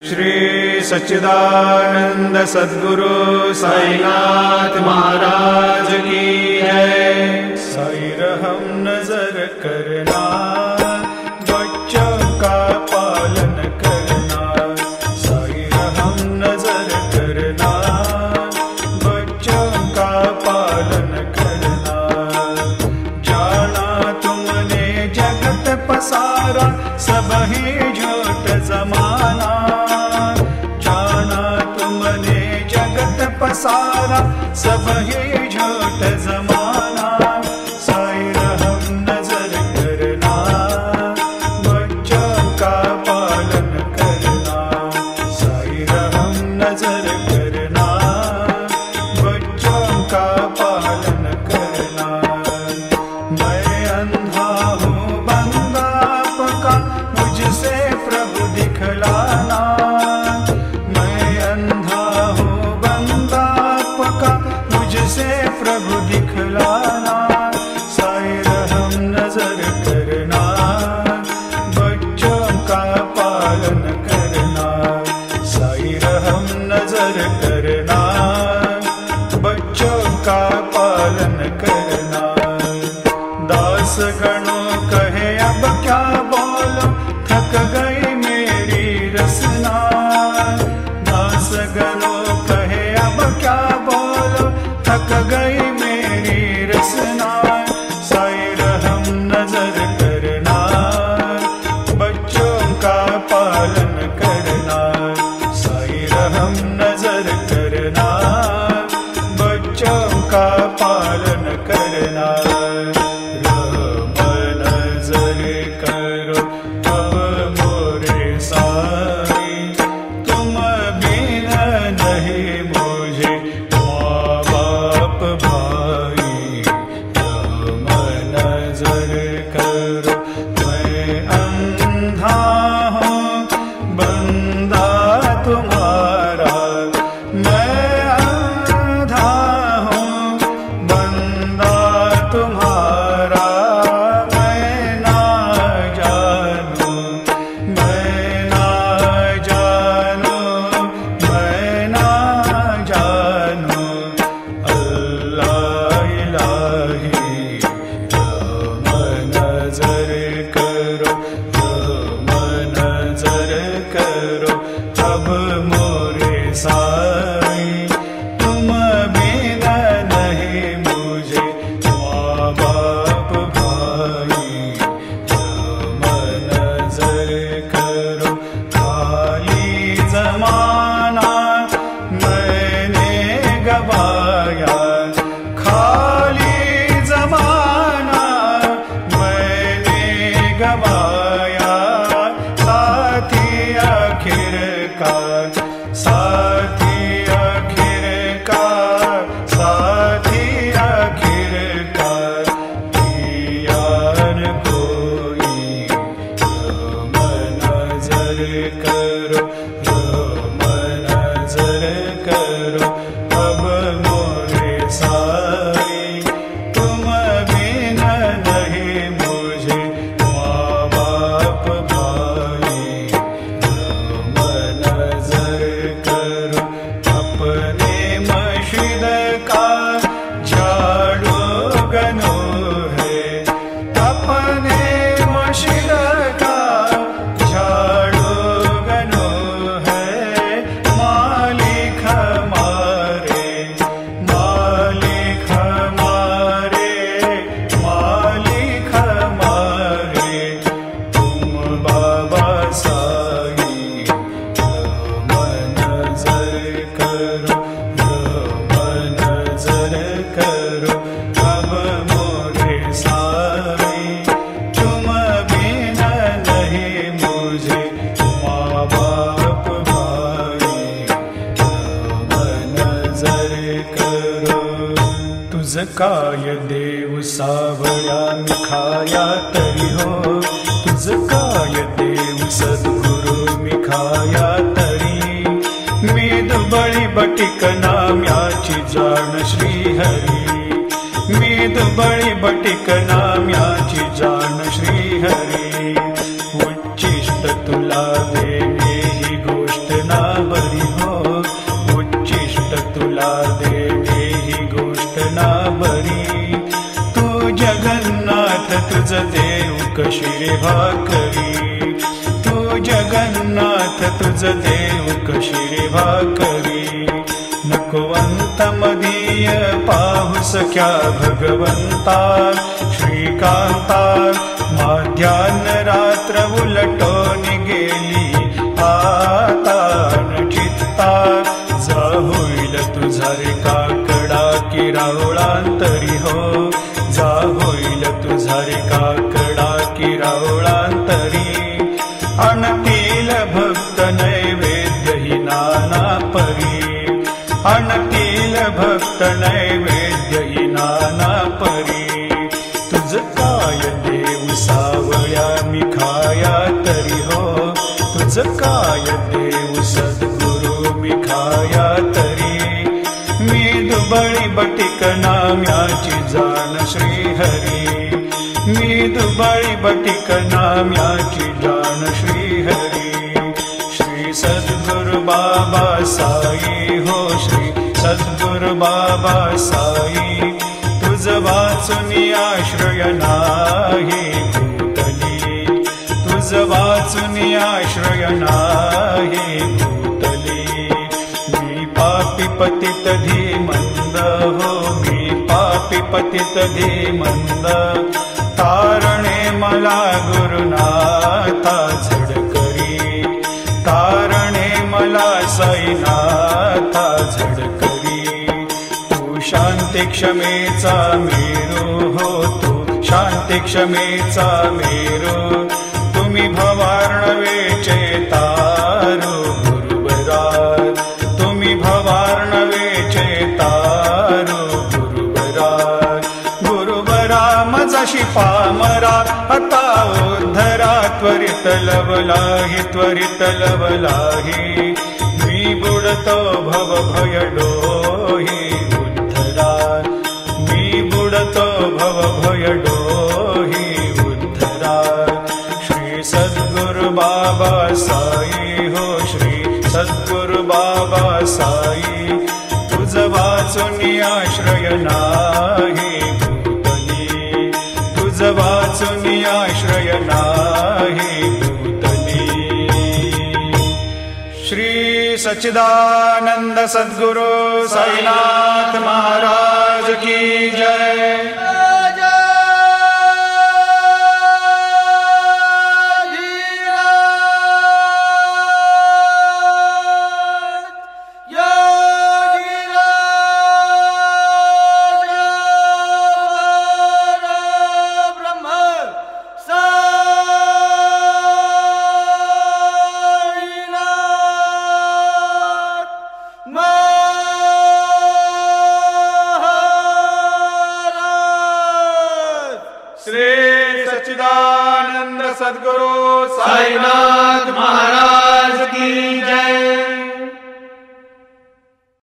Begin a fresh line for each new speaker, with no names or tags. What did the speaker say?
श्री सच्चिदानंद सद्गुरु साईनाथ महाराज की है। साई रहम नजर करना, बच्चों का पालन करना। साई रहम नजर करना, बच्चों का पालन करना। जाना तुमने जगत पसारा, सब ही झूठ जमाना। पसारा सब ही झूठ जमाना। साई रहम नजर करना, बच्चों का पालन करना। साई रहम नजर करना, बच्चों का पालन करना। मैं अंधा हूँ बंदा आपका, मुझसे प्रभु दिखलाना। मुझसे प्रभु दिखलाना। साई रहम नजर करना, बच्चों का पालन करना। साई रहम नजर करना, बच्चों का पालन करना। दास गणों कहे अब क्या बोलो, थक गई मेरी रसना। दास गणों कहे अब क्या बोलो, थक गई मेरी रसना। साई रहम नजर करना, बच्चों का पालन करना। साई रहम नजर करना, बच्चों का पालन करना। रहम नजर करो अब मोरे साई, तुम बिन नहीं मुझे भाई। रहम नजर करो मैं अंधा हूँ बंदा तुम्हारा। मैं अंधा हूँ बंदा तुम्हारा। मैं ना जानूं, मैं ना जानूं, मैं ना जानूं। नजर करो, रहम नजर करो अब मोरे साई। तुम बिना नहीं मुझे माँ बाप भाई। रहम नजर करो खाली जमाना मैंने गवाया। खाली जमाना गवाया। साथी आखिरकार, साथी आखिरकार, साथी आखिरकार यार कोई। रहम नजर करो, रहम नजर करो अब मोरे साई। तुम बिना नहीं मुझे तुझका ये देव सावळा मिखाया तरी हो। तुझका ये देव सद्गुरु मिखाया तरी। मी दुबळी बटिक नाम्याची जाण श्रीहरी। मी दुबळी बटिक नाम्याची जाण श्रीहरी। उच्चिष्ट तुला देणे ही गोष्ट कशी रे भाकरी, तू जगन्नाथ तुझ देव कशी रे भाकरी. नकोवंत मदीय पाहु सख्या भगवंता, श्रीकांता माध्यान्ह रात्र उलटून गेली आता न चित्ता. जा होईल तुझा रे काकडा की रावळांतरी हो, जा होईल तुझा रे काकडा की रावळांतरी. आणतील भक्त नैवेद्य ही नाना परी, आणतील भक्त नैवेद्य ही नाना परी. तुझ काय देव सावळ्या मी खाया तरी हो, तुझ काय देव सद्गुरु मी खाया तरी. मी दुबळी बटिक नाम्याची जाण श्रीहरी, मी दुबळी बटिक नाम्याची जाण श्रीहरी. श्री सद्गुरु बाबा साई हो, श्री सद्गुरु बाबा साई. तुझ वाचून आश्रय नाही भूतली, तुझ वाचून आश्रय नाही भूतली. मी पापी पतित धीमंद हो, मी पापी पतित धीमंद. तारणे मला गुरुनाथा झडकरी, तारणे मला साईनाथा झडकरी. तू शांती क्षमेचा मेरू हो, तू शांती क्षमेचा मेरू. तुम्ही भवार्णवेचे तारू गुरुबरा, तुम्ही भवार्णवेचे तारू गुरुबरा. गुरुबरा मजाशी पामरा आता उद्धरा, त्वरित लवलाही त्वरित लवलाही. मी बुडतो भव भय डोही उद्धरा, मी बुडतो भव भय डोही उद्धरा. श्री सद्गुरु बाबा साई हो, श्री सद्गुरु बाबा साई. तुझ वाचून आश्रय नाही भूतली, तुझ वाचून आश्रय नाही भूतली. श्री सच्चिदानंद सद्गुरु साईनाथ महाराज की जय. श्री सच्चिदानंद सद्गुरु साईनाथ महाराज की जय.